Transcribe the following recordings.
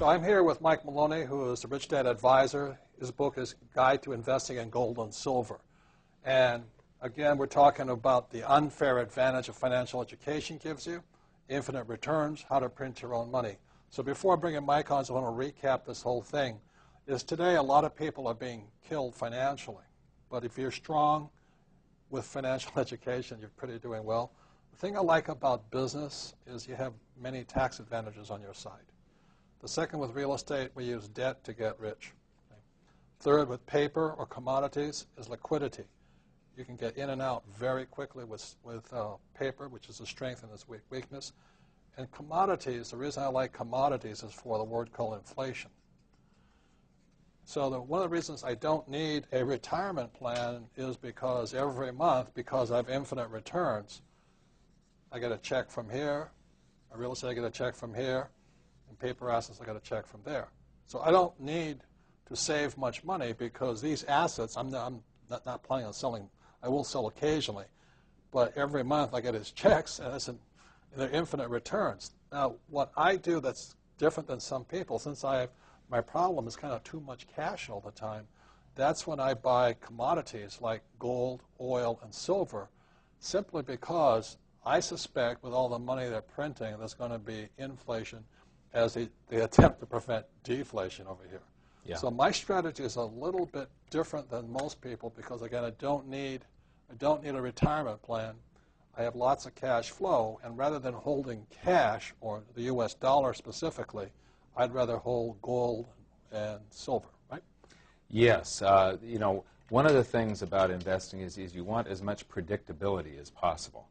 So I'm here with Mike Maloney, who is the Rich Dad Advisor. His book is Guide to Investing in Gold and Silver. And again, we're talking about the unfair advantage of financial education gives you, infinite returns, how to print your own money. So before I bring in Mike on, I want to recap this whole thing. Is today a lot of people are being killed financially. But if you're strong with financial education, you're pretty doing well. The thing I like about business is you have many tax advantages on your side. The second, with real estate, we use debt to get rich. Okay. Third, with paper or commodities, is liquidity. You can get in and out very quickly with paper, which is a strength and its weakness. And commodities, the reason I like commodities is for the word called inflation. So one of the reasons I don't need a retirement plan is because every month, because I have infinite returns, I get a check from here. In real estate, I get a check from here. In paper assets, I get a check from there. So I don't need to save much money because these assets, I'm not planning on selling. I will sell occasionally. But every month I get his checks, and they're infinite returns. Now, what I do that's different than some people, since my problem is kind of too much cash all the time, that's when I buy commodities like gold, oil, and silver, simply because I suspect with all the money they're printing, there's going to be inflation as they attempt to prevent deflation over here. Yeah. So my strategy is a little bit different than most people because, again, I don't need a retirement plan. I have lots of cash flow, and rather than holding cash, or the U.S. dollar specifically, I'd rather hold gold and silver, right? Yes. You know, one of the things about investing is you want as much predictability as possible.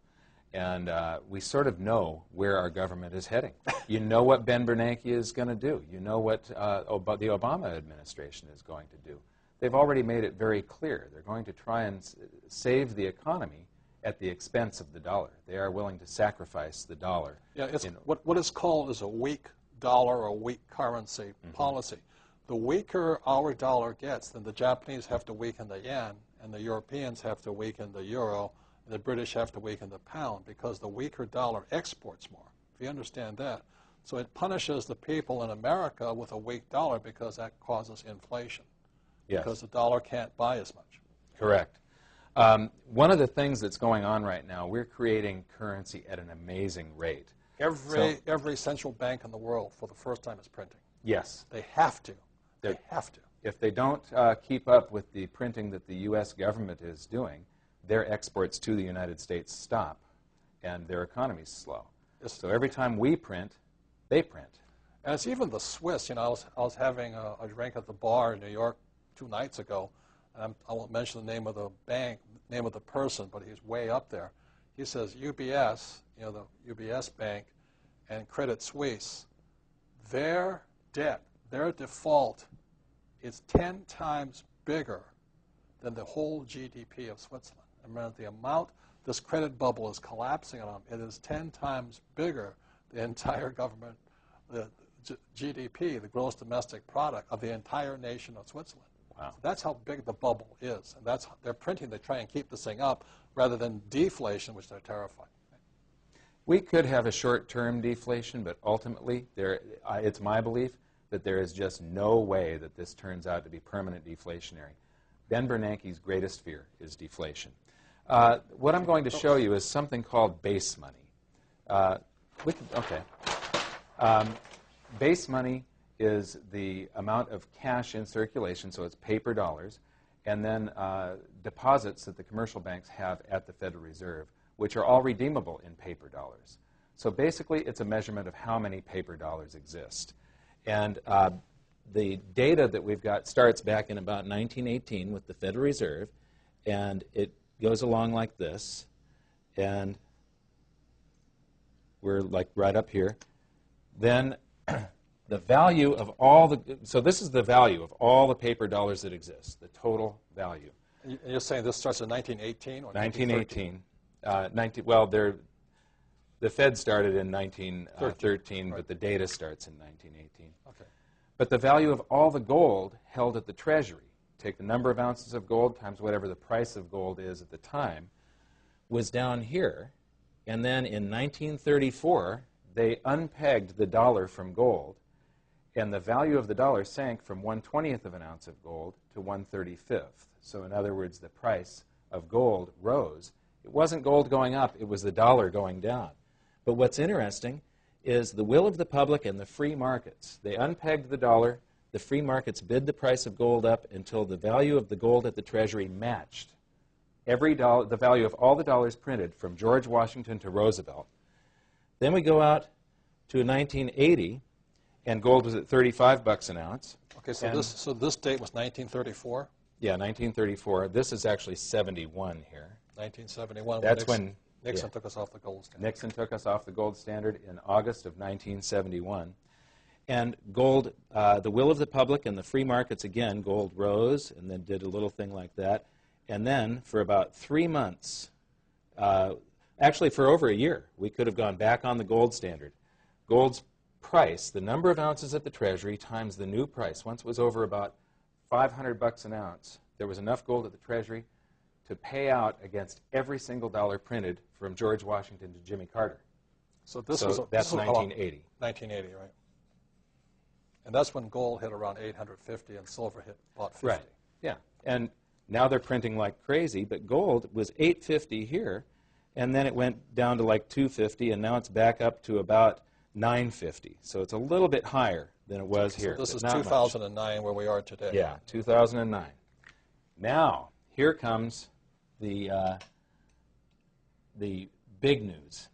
And we sort of know where our government is heading. You know what Ben Bernanke is going to do. You know what the Obama administration is going to do. They've already made it very clear. They're going to try and save the economy at the expense of the dollar. They are willing to sacrifice the dollar. Yeah, it's what is called is a weak dollar or weak currency policy. The weaker our dollar gets, then the Japanese have to weaken the yen, and the Europeans have to weaken the euro, and the British have to weaken the pound because the weaker dollar exports more, if you understand that. So it punishes the people in America with a weak dollar because that causes inflation. Yes. Because the dollar can't buy as much. Correct. One of the things that's going on right now, we're creating currency at an amazing rate. Every central bank in the world, for the first time, is printing. Yes. They have to. They have to. If they don't keep up with the printing that the U.S. government is doing, their exports to the United States stop, and their economies slow. So every time we print, they print. And it's even the Swiss. You know, I was having a drink at the bar in New York 2 nights ago, and I won't mention the name of the bank, name of the person, but he's way up there. He says UBS, you know, the UBS bank, and Credit Suisse, their debt, their default is 10 times bigger than the whole GDP of Switzerland. Remember, the amount this credit bubble is collapsing on, it is 10 times bigger the entire government, the GDP, the gross domestic product of the entire nation of Switzerland. Wow. So that's how big the bubble is. And they're printing to try and keep this thing up rather than deflation, which they're terrified. We could have a short-term deflation, but ultimately, it's my belief that there is just no way that this turns out to be permanent deflationary. Ben Bernanke's greatest fear is deflation. What I'm going to show you is something called base money. Base money is the amount of cash in circulation, so it's paper dollars, and then deposits that the commercial banks have at the Federal Reserve, which are all redeemable in paper dollars. So basically, it's a measurement of how many paper dollars exist. And the data that we've got starts back in about 1918 with the Federal Reserve, and it goes along like this, and we're like right up here. Then the value of all so this is the value of all the paper dollars that exist, the total value. And you're saying this starts in 1918 or 1918? Well, the Fed started in 1913, right. But the data starts in 1918. Okay. But the value of all the gold held at the Treasury, take the number of ounces of gold times whatever the price of gold is at the time, was down here. And then in 1934, they unpegged the dollar from gold, And the value of the dollar sank from 1/20th of an ounce of gold to 1/35th. So in other words, the price of gold rose. It wasn't gold going up, it was the dollar going down. But what's interesting is the will of the public and the free markets. They unpegged the dollar. The free markets bid the price of gold up until the value of the gold at the Treasury matched the value of all the dollars printed from George Washington to Roosevelt. Then we go out to 1980, and gold was at 35 bucks an ounce. Okay, so this date was 1934? Yeah, 1934. This is actually 71 here. 1971. That's when Nixon took us off the gold standard. Nixon took us off the gold standard in August of 1971. And gold, the will of the public and the free markets, again, gold rose and then did a little thing like that. And then for about 3 months, actually for over a year, we could have gone back on the gold standard. Gold's price, the number of ounces at the Treasury times the new price, once it was over about 500 bucks an ounce, there was enough gold at the Treasury to pay out against every single dollar printed from George Washington to Jimmy Carter. So that's this was 1980. 1980, right? And that's when gold hit around 850 and silver hit about 50. Right. Yeah. And now they're printing like crazy, but gold was 850 here, and then it went down to like 250, and now it's back up to about 950. So it's a little bit higher than it was here. So this is not 2009 where we are today. Yeah, 2009. Now, here comes the big news.